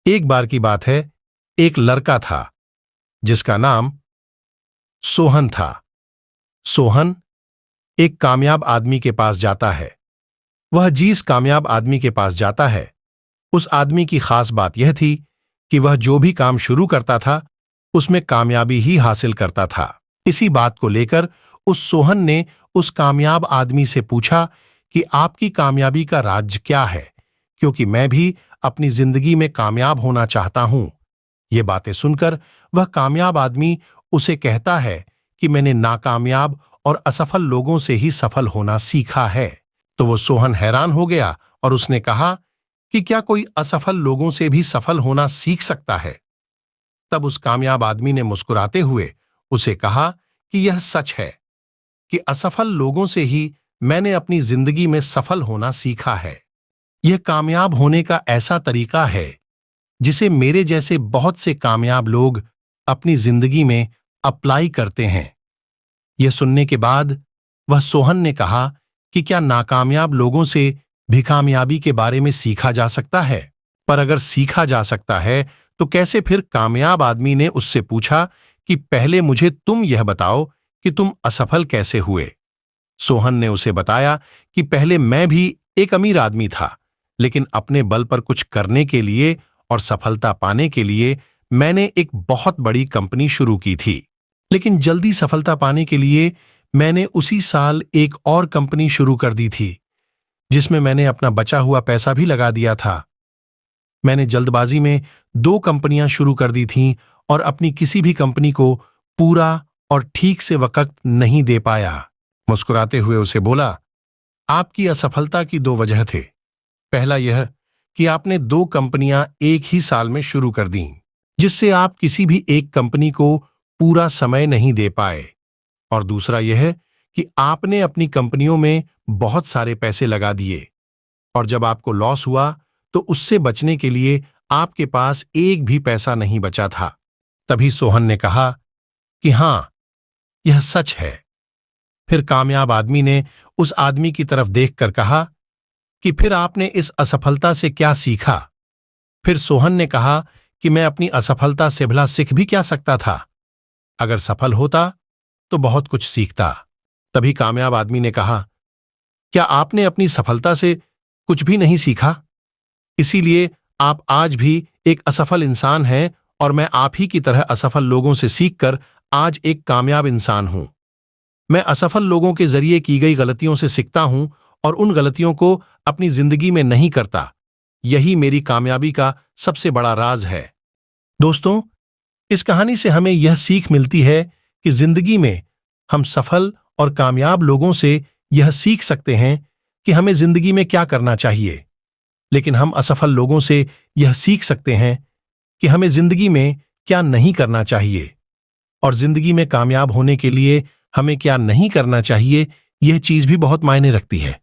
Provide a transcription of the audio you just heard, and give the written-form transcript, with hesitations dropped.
एक बार की बात है, एक लड़का था जिसका नाम सोहन था। सोहन एक कामयाब आदमी के पास जाता है। वह जिस कामयाब आदमी के पास जाता है, उस आदमी की खास बात यह थी कि वह जो भी काम शुरू करता था उसमें कामयाबी ही हासिल करता था। इसी बात को लेकर उस सोहन ने उस कामयाब आदमी से पूछा कि आपकी कामयाबी का राज क्या है, क्योंकि मैं भी अपनी जिंदगी में कामयाब होना चाहता हूं। ये बातें सुनकर वह कामयाब आदमी उसे कहता है कि मैंने नाकामयाब और असफल लोगों से ही सफल होना सीखा है। तो वो सोहन हैरान हो गया और उसने कहा कि क्या कोई असफल लोगों से भी सफल होना सीख सकता है? तब उस कामयाब आदमी ने मुस्कुराते हुए उसे कहा कि यह सच है कि असफल लोगों से ही मैंने अपनी जिंदगी में सफल होना सीखा है। यह कामयाब होने का ऐसा तरीका है जिसे मेरे जैसे बहुत से कामयाब लोग अपनी जिंदगी में अप्लाई करते हैं। यह सुनने के बाद वह सोहन ने कहा कि क्या नाकामयाब लोगों से भी कामयाबी के बारे में सीखा जा सकता है? पर अगर सीखा जा सकता है तो कैसे? फिर कामयाब आदमी ने उससे पूछा कि पहले मुझे तुम यह बताओ कि तुम असफल कैसे हुए। सोहन ने उसे बताया कि पहले मैं भी एक अमीर आदमी था, लेकिन अपने बल पर कुछ करने के लिए और सफलता पाने के लिए मैंने एक बहुत बड़ी कंपनी शुरू की थी। लेकिन जल्दी सफलता पाने के लिए मैंने उसी साल एक और कंपनी शुरू कर दी थी, जिसमें मैंने अपना बचा हुआ पैसा भी लगा दिया था। मैंने जल्दबाजी में 2 कंपनियां शुरू कर दी थीं और अपनी किसी भी कंपनी को पूरा और ठीक से वक्त नहीं दे पाया। मुस्कुराते हुए उसे बोला, आपकी असफलता की 2 वजह थे। पहला यह कि आपने 2 कंपनियां एक ही साल में शुरू कर दीं, जिससे आप किसी भी एक कंपनी को पूरा समय नहीं दे पाए। और दूसरा यह कि आपने अपनी कंपनियों में बहुत सारे पैसे लगा दिए और जब आपको लॉस हुआ तो उससे बचने के लिए आपके पास एक भी पैसा नहीं बचा था। तभी सोहन ने कहा कि हां, यह सच है। फिर कामयाब आदमी ने उस आदमी की तरफ देखकर कहा कि फिर आपने इस असफलता से क्या सीखा? फिर सोहन ने कहा कि मैं अपनी असफलता से भला सीख भी क्या सकता था? अगर सफल होता तो बहुत कुछ सीखता। तभी कामयाब आदमी ने कहा, क्या आपने अपनी सफलता से कुछ भी नहीं सीखा? इसीलिए आप आज भी एक असफल इंसान हैं और मैं आप ही की तरह असफल लोगों से सीखकर आज एक कामयाब इंसान हूं। मैं असफल लोगों के जरिए की गई गलतियों से सीखता हूं और उन गलतियों को अपनी जिंदगी में नहीं करता। यही मेरी कामयाबी का सबसे बड़ा राज है। दोस्तों, इस कहानी से हमें यह सीख मिलती है कि जिंदगी में हम सफल और कामयाब लोगों से यह सीख सकते हैं कि हमें जिंदगी में क्या करना चाहिए, लेकिन हम असफल लोगों से यह सीख सकते हैं कि हमें जिंदगी में क्या नहीं करना चाहिए। और जिंदगी में कामयाब होने के लिए हमें क्या नहीं करना चाहिए, यह चीज भी बहुत मायने रखती है।